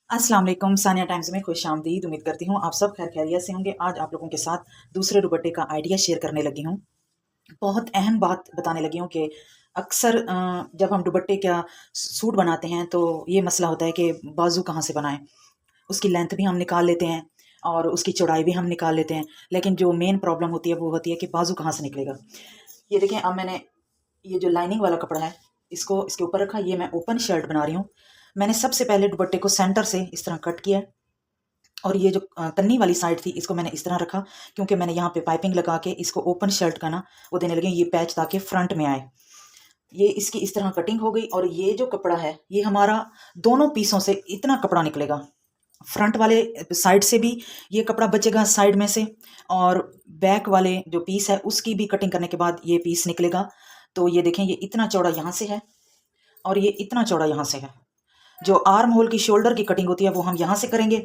अस्सलाम वालेकुम। सानिया टाइम्स में खुश आमदीद। उम्मीद करती हूँ आप सब खैर खैरियत से होंगे। आज आप लोगों के साथ दूसरे दुपट्टे का आइडिया शेयर करने लगी हूँ। बहुत अहम बात बताने लगी हूँ कि अक्सर जब हम दुपट्टे का सूट बनाते हैं तो ये मसला होता है कि बाजू कहाँ से बनाएं। उसकी लेंथ भी हम निकाल लेते हैं और उसकी चौड़ाई भी हम निकाल लेते हैं, लेकिन जो मेन प्रॉब्लम होती है वो होती है कि बाजू कहाँ से निकलेगा। ये देखें, अब मैंने ये जो लाइनिंग वाला कपड़ा है इसको इसके ऊपर रखा। ये मैं ओपन शर्ट बना रही हूँ। मैंने सबसे पहले दुपट्टे को सेंटर से इस तरह कट किया है और ये जो तन्नी वाली साइड थी इसको मैंने इस तरह रखा, क्योंकि मैंने यहाँ पे पाइपिंग लगा के इसको ओपन शर्ट का ना वो देने लगे ये पैच, ताकि फ्रंट में आए। ये इसकी इस तरह कटिंग हो गई और ये जो कपड़ा है ये हमारा दोनों पीसों से इतना कपड़ा निकलेगा। फ्रंट वाले साइड से भी ये कपड़ा बचेगा साइड में से, और बैक वाले जो पीस है उसकी भी कटिंग करने के बाद ये पीस निकलेगा। तो ये देखें, ये इतना चौड़ा यहाँ से है और ये इतना चौड़ा यहाँ से है। जो आर्म होल की शोल्डर की कटिंग होती है वो हम यहाँ से करेंगे,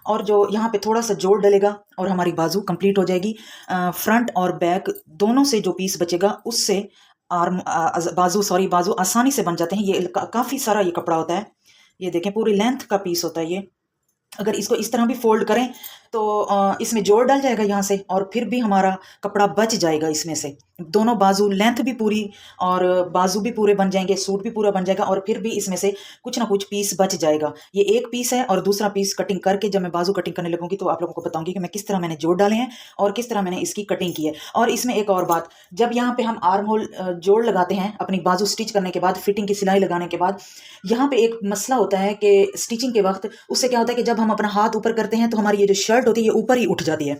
और जो यहाँ पे थोड़ा सा जोड़ डलेगा और हमारी बाजू कंप्लीट हो जाएगी। फ्रंट और बैक दोनों से जो पीस बचेगा उससे बाजू आसानी से बन जाते हैं। ये काफ़ी सारा ये कपड़ा होता है। ये देखें, पूरी लेंथ का पीस होता है ये। अगर इसको इस तरह भी फोल्ड करें तो इसमें जोड़ डल जाएगा यहाँ से, और फिर भी हमारा कपड़ा बच जाएगा इसमें से। दोनों बाजू लेंथ भी पूरी और बाजू भी पूरे बन जाएंगे, सूट भी पूरा बन जाएगा, और फिर भी इसमें से कुछ ना कुछ पीस बच जाएगा। ये एक पीस है और दूसरा पीस कटिंग करके जब मैं बाजू कटिंग करने लगूंगी तो आप लोगों को बताऊंगी कि मैं किस तरह मैंने जोड़ डाले हैं और किस तरह मैंने इसकी कटिंग की है। और इसमें एक और बात, जब यहाँ पे हम आर्म होल जोड़ लगाते हैं अपनी बाजू स्टिच करने के बाद, फिटिंग की सिलाई लगाने के बाद, यहाँ पे एक मसला होता है कि स्टिचिंग के वक्त उससे क्या होता है कि जब हम अपना हाथ ऊपर करते हैं तो हमारी ये जो शर्ट होती है ये ऊपर ही उठ जाती है।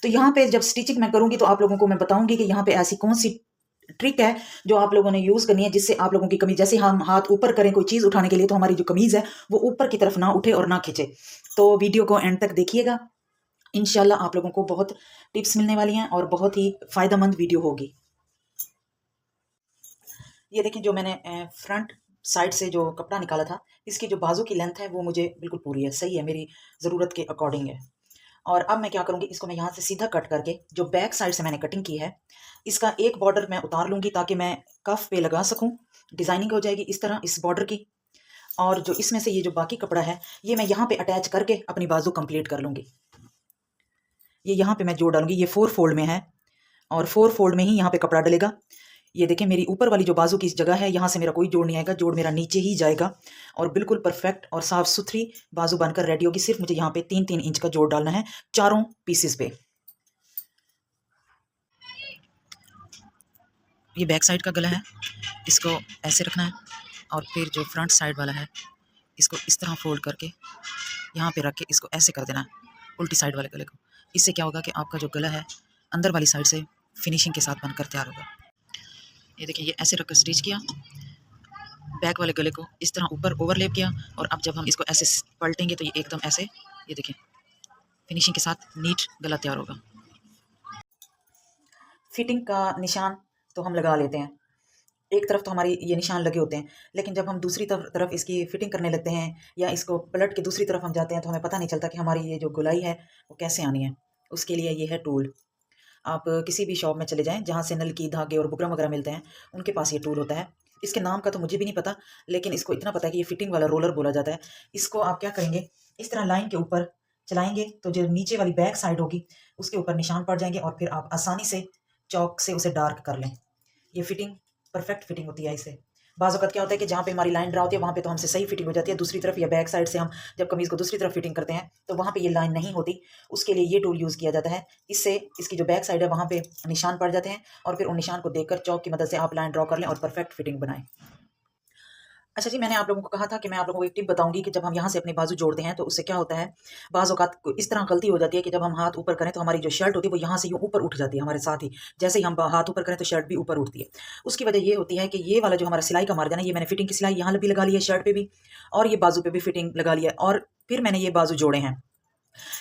तो यहाँ पे जब स्टिचिंग मैं करूंगी तो आप लोगों को मैं बताऊंगी कि यहाँ पे ऐसी कौन सी ट्रिक है जो आप लोगों ने यूज करनी है, जिससे आप लोगों की कमीज, जैसे हम हाथ ऊपर करें कोई चीज उठाने के लिए तो हमारी जो कमीज है वो ऊपर की तरफ ना उठे और ना खींचे। तो वीडियो को एंड तक देखिएगा, इंशाल्लाह आप लोगों को बहुत टिप्स मिलने वाली हैं और बहुत ही फायदेमंद वीडियो होगी। ये देखिए, जो मैंने फ्रंट साइड से जो कपड़ा निकाला था इसकी जो बाजू की लेंथ है वो मुझे बिल्कुल पूरी है, सही है, मेरी ज़रूरत के अकॉर्डिंग है। और अब मैं क्या करूँगी, इसको मैं यहाँ से सीधा कट करके जो बैक साइड से मैंने कटिंग की है इसका एक बॉर्डर मैं उतार लूँगी ताकि मैं कफ पे लगा सकूँ। डिज़ाइनिंग हो जाएगी इस तरह इस बॉर्डर की। और जो इसमें से ये जो बाकी कपड़ा है ये मैं यहाँ पे अटैच करके अपनी बाजू कंप्लीट कर लूँगी। ये यहाँ पे मैं जोड़ डालूंगी। ये 4 फोल्ड में है और 4 फोल्ड में ही यहाँ पे कपड़ा डलेगा। ये देखें, मेरी ऊपर वाली जो बाजू की जगह है यहाँ से मेरा कोई जोड़ नहीं आएगा, जोड़ मेरा नीचे ही जाएगा और बिल्कुल परफेक्ट और साफ सुथरी बाजू बनकर रेडी होगी। सिर्फ मुझे यहाँ पे 3-3 इंच का जोड़ डालना है चारों पीसेस पे। ये बैक साइड का गला है, इसको ऐसे रखना है और फिर जो फ्रंट साइड वाला है इसको इस तरह फोल्ड करके यहाँ पे रख के इसको ऐसे कर देना है उल्टी साइड वाले गले को। इससे क्या होगा कि आपका जो गला है अंदर वाली साइड से फिनिशिंग के साथ बनकर तैयार होगा। ये देखिए, ये ऐसे रखकर स्टिच किया, बैक वाले गले को इस तरह ऊपर ओवरलेप किया, और अब जब हम इसको ऐसे पलटेंगे तो ये एकदम ऐसे, ये देखिए, फिनिशिंग के साथ नीट गला तैयार होगा। फिटिंग का निशान तो हम लगा लेते हैं, एक तरफ तो हमारी ये निशान लगे होते हैं, लेकिन जब हम दूसरी तरफ इसकी फिटिंग करने लगते हैं या इसको पलट के दूसरी तरफ हम जाते हैं तो हमें पता नहीं चलता कि हमारी ये जो गोलाई है वो कैसे आनी है। उसके लिए ये है टूल। आप किसी भी शॉप में चले जाएं जहाँ से नलकी, धागे और बुकरम वगैरह मिलते हैं, उनके पास ये टूल होता है। इसके नाम का तो मुझे भी नहीं पता, लेकिन इसको इतना पता है कि ये फिटिंग वाला रोलर बोला जाता है। इसको आप क्या करेंगे, इस तरह लाइन के ऊपर चलाएंगे तो जो नीचे वाली बैक साइड होगी उसके ऊपर निशान पड़ जाएंगे और फिर आप आसानी से चौक से उसे डार्क कर लें। ये फिटिंग परफेक्ट फिटिंग होती है इससे। बाज़ वक़्त क्या होता है कि जहाँ पे हमारी लाइन ड्रा होती है वहाँ पे तो हमसे सही फिटिंग हो जाती है, दूसरी तरफ या बैक साइड से हम जब कमीज़ को दूसरी तरफ फिटिंग करते हैं तो वहाँ पे ये लाइन नहीं होती। उसके लिए ये टूल यूज़ किया जाता है। इससे इसकी जो बैक साइड है वहाँ पे निशान पड़ जाते हैं और फिर उन निशान को देखकर चौक की मदद से आप लाइन ड्रॉ कर लें और परफेक्ट फिटिंग बनाएं। अच्छा जी, मैंने आप लोगों को कहा था कि मैं आप लोगों को एक टिप बताऊंगी कि जब हम यहाँ से अपनी बाजू जोड़ते हैं तो उससे क्या होता है, बाज़ औक़ात इस तरह गलती हो जाती है कि जब हम हाथ ऊपर करें तो हमारी जो शर्ट होती है वो यहाँ से यूँ ऊपर उठ जाती है हमारे साथ ही। जैसे ही हम हाथ ऊपर करें तो शर्ट भी ऊपर उठती है। उसकी वजह ये होती है कि ये वाला जो हमारा सिलाई का मार्जिन है, ये मैंने फिटिंग की सिलाई यहाँ भी लगा ली है शर्ट पर भी, और ये बाजू पर भी फिटिंग लगा लिया है, और फिर मैंने ये बाजू जोड़े हैं।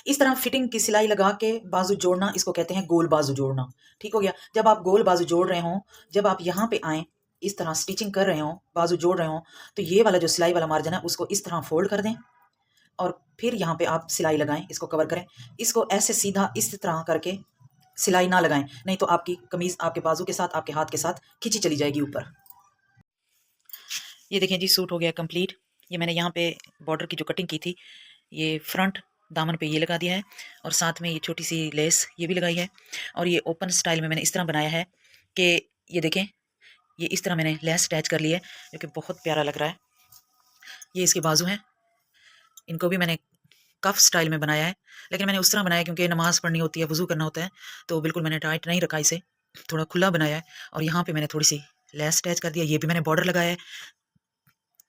इस तरह फिटिंग की सिलाई लगा के बाजू जोड़ना, इसको कहते हैं गोल बाजू जोड़ना। ठीक हो गया। जब आप गोल बाजू जोड़ रहे हों, जब आप यहाँ पे आएँ, इस तरह स्टिचिंग कर रहे हों, बाजू जोड़ रहे हों, तो ये वाला जो सिलाई वाला मार्जिन है उसको इस तरह फोल्ड कर दें और फिर यहाँ पे आप सिलाई लगाएं, इसको कवर करें। इसको ऐसे सीधा इस तरह करके सिलाई ना लगाएं, नहीं तो आपकी कमीज आपके बाजू के साथ, आपके हाथ के साथ खींची चली जाएगी ऊपर। ये देखें जी, सूट हो गया कंप्लीट। ये मैंने यहाँ पे बॉर्डर की जो कटिंग की थी ये फ्रंट दामन पे ये लगा दिया है और साथ में ये छोटी सी लेस ये भी लगाई है। और ये ओपन स्टाइल में मैंने इस तरह बनाया है कि ये देखें, ये इस तरह मैंने लेस अटैच कर ली है जो कि बहुत प्यारा लग रहा है। ये इसके बाजू हैं, इनको भी मैंने कफ स्टाइल में बनाया है, लेकिन मैंने उस तरह बनाया क्योंकि नमाज़ पढ़नी होती है, वज़ू करना होता है, तो बिल्कुल मैंने टाइट नहीं रखा इसे, थोड़ा खुला बनाया है। और यहाँ पे मैंने थोड़ी सी लेस अटैच कर दिया। ये भी मैंने बॉर्डर लगाया है,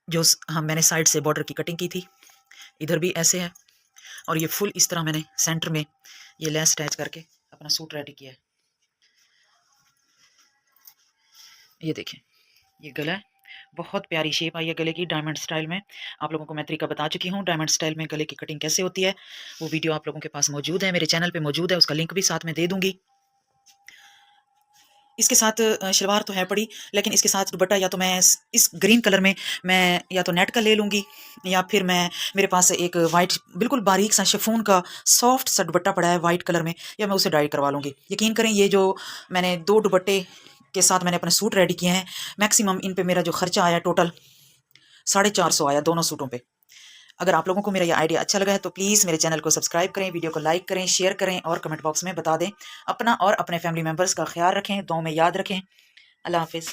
जो हम मैंने साइड से बॉर्डर की कटिंग की थी, इधर भी ऐसे है। और ये फुल इस तरह मैंने सेंटर में ये लेस अटैच करके अपना सूट रेडी किया है। ये देखें, ये गला है, बहुत प्यारी शेप आई है गले की डायमंड स्टाइल में। आप लोगों को मैं तरीका बता चुकी हूँ डायमंड स्टाइल में गले की कटिंग कैसे होती है। वो वीडियो आप लोगों के पास मौजूद है, मेरे चैनल पे मौजूद है, उसका लिंक भी साथ में दे दूंगी। इसके साथ शलवार तो है पड़ी, लेकिन इसके साथ दुपट्टा या तो मैं इस ग्रीन कलर में मैं या तो नेट का ले लूँगी, या फिर मैं मेरे पास एक वाइट बिल्कुल बारीक सा शिफॉन का सॉफ्ट सा दुपट्टा पड़ा है वाइट कलर में, या मैं उसे डाई करवा लूँगी। यकीन करें, ये जो मैंने 2 दुपट्टे के साथ मैंने अपने सूट रेडी किए हैं, मैक्सिमम इन पे मेरा जो खर्चा आया टोटल 450 आया दोनों सूटों पे। अगर आप लोगों को मेरा ये आइडिया अच्छा लगा है तो प्लीज़ मेरे चैनल को सब्सक्राइब करें, वीडियो को लाइक करें, शेयर करें और कमेंट बॉक्स में बता दें। अपना और अपने फैमिली मेम्बर्स का ख्याल रखें, दुआओं में याद रखें। अल्लाह हाफिज़।